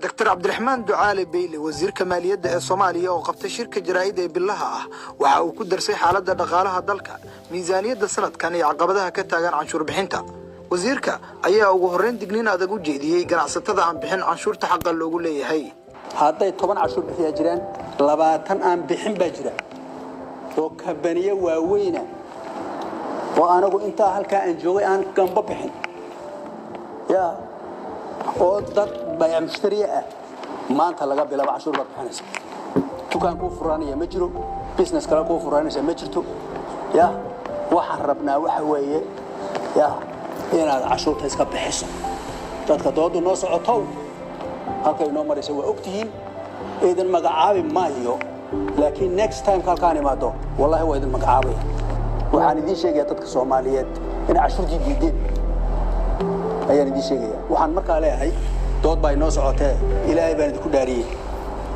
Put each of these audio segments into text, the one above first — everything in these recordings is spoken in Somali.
دكتور عبد الرحمن دعالي بيلي وزير كمالية الصومالية وقفت شركة جرائد بالله وحاو كدر سي حالة دقالها دلك ميزانية السنة كان يعقبها كتاغان عنشور بحينتا وزيرك أيها وهرين دقنين أدقو جيديي قناعستة عن بحين عنشور تحقق اللوغو لي هاي هذا طبعا عنشور بحيا جيران لباتن عن بحين باجران وكبانية واوينة وأنا أقول أنت هالكا أنجوي أن كان بحين يا ودad bay mushtariya maanta laga bilaabo cashuur baad bixinaysaa dukaan ku furaanaya ma jiro business kala ku furaanaysa ma jirto ya waxaan rabnaa waxa weeye ya inaad cashuurta iska bixiso dadka doodu noo socoto halkay noo maraysa waa ogtihiin idan magacaabi maayo laakiin next time kalkaan imaado wallahi waa idan magacaabaya waxaan idin sheegayaa dadka Soomaaliyeed in cashuurtii diideen ayaan idin sheegaya waxaan markaa leeyahay dood baa inoo socotee ilaahay baan idinku dhaariyay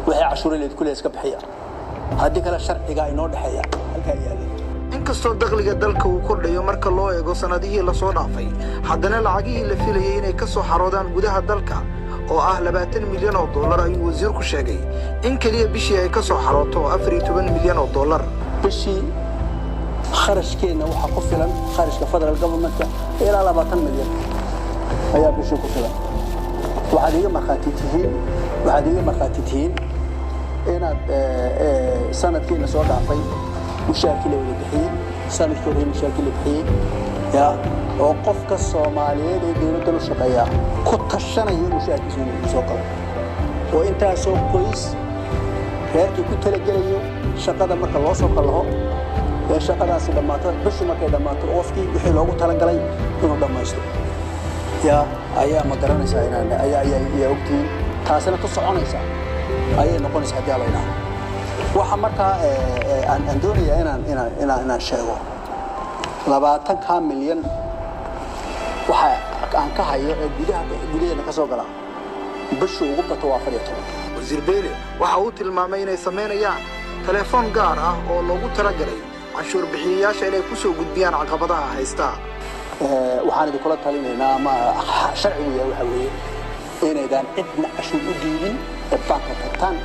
wixii cashuureed ku leeska bixiya haddii kala sharciga inoo dhaxeeya halka yaalay inkastoo dakhliga dalka uu kordhayo marka loo eego sanadihii la soo dhaafay haddana lacagihii la filayay inay ka soo xaroodaan gudaha dalka oo ah 20 milyan oo dollar ayuu wasiirku sheegay in kaliya bishii ay ka soo xarooto 14 milyan oo dollar bishii kharashkeena waxa ku filan kharashka federal government ilaa 20 milyan ayaa bishii ku filan waxaad iga markhaati tihiin inaad sanadkii la soo dhaafay mushaarkii la wada bixiyey sanadkii hore mushaarkii la bixiyey ya oo qofka Soomaaliyeed ee dawladda u shaqeeya ku tashanayo mushaarkiisa inuu soo galo oo intaasoo qoys reerkii ku talagelayo shaqada marka loo soo galo ee shaqadaasi dhamaato bishii markay dhamaato qofkii wixii loogu talagalay inuu dhamaysto يا أيام ما قررنا ساينا يا وقتي تاسنا تصعنيسا أيه نقول سعدي علينا وحمرتها أندوني أنا شيء لبعتن كام مليون وحنك هاي بديه نكسر قلا بشو وقبة توافريته وزير بيلي وحاوت المامين يسمينا يعني تلفون قارة أو لوجو ترجري عشور بحياش إلى كسو قديان عقبضها هيستا waxaan idin kula talinaynaa ama sharciga waxa weeye inaydan cidna cashuur u diidin banka tagtaan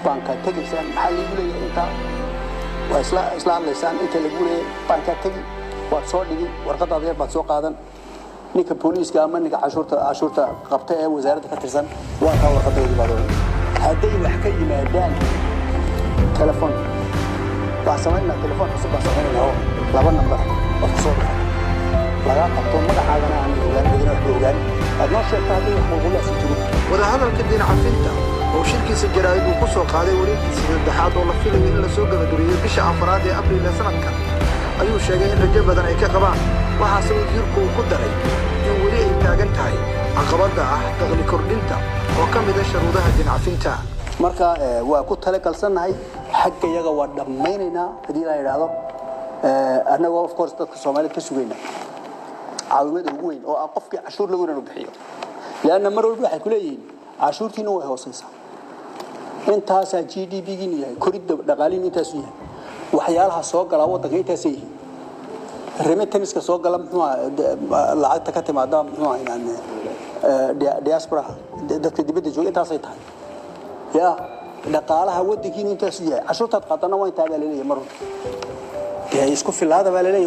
banka tagisan maxaa lagu leeyahay inta waa isla hadlaysaan inta lagu leeyahay banka tagi waad soo dhigi warqadaada yar baad soo qaadan ninka booliiska ama ninka cashuurta qabta ee wasaaradda ka tirsan waa ka warqadeedii baad oran hadday wax ka yimaadaan telefoon baa samaynaa telefoon cusub baa samaynaa laba number oo soo baxay laga qabto magacaagana aan ogaan adnoo sheegta haddii wax ugu laasi jiro wadahadalka dhinaca finta oo shirkiisa jaraa'id uu ku soo qaaday wareeggiisa saddexaad oo la filayo in la soo gabagabeeyo bisha afraad ee abriil ee sanadkan ayuu sheegay in rajo badan ay ka qabaan waxaase wasiirku uu ku daray in weli ay taagan tahay caqabadda ah dakhli kordhinta oo ka mid ah shuruudaha dhinaca finta marka waa ku talagalsanahay xagga iyaga waa dhammaynaynaa haddii la yidhaahdo annagoo of course dadka Soomaaliyeed ka sugayna عاومة وين أو أقف عشور لوين ربحيه لأن مرة الواحد كله ين عشور تينو هو صيصة أنت هسا GDP جيني كريد دقالين أنت سويه وحيالها سوق على وضع غير تسيه رميت تنس كسوق على محوا العادة كتم عدام محوا يعني دياسبرا دكتور جو أنت صيتها يا دقالها وضع جيني أنت سويه عشور تتقطنا وين تابع ليه مرة يا يسكو في هذا ولا ليه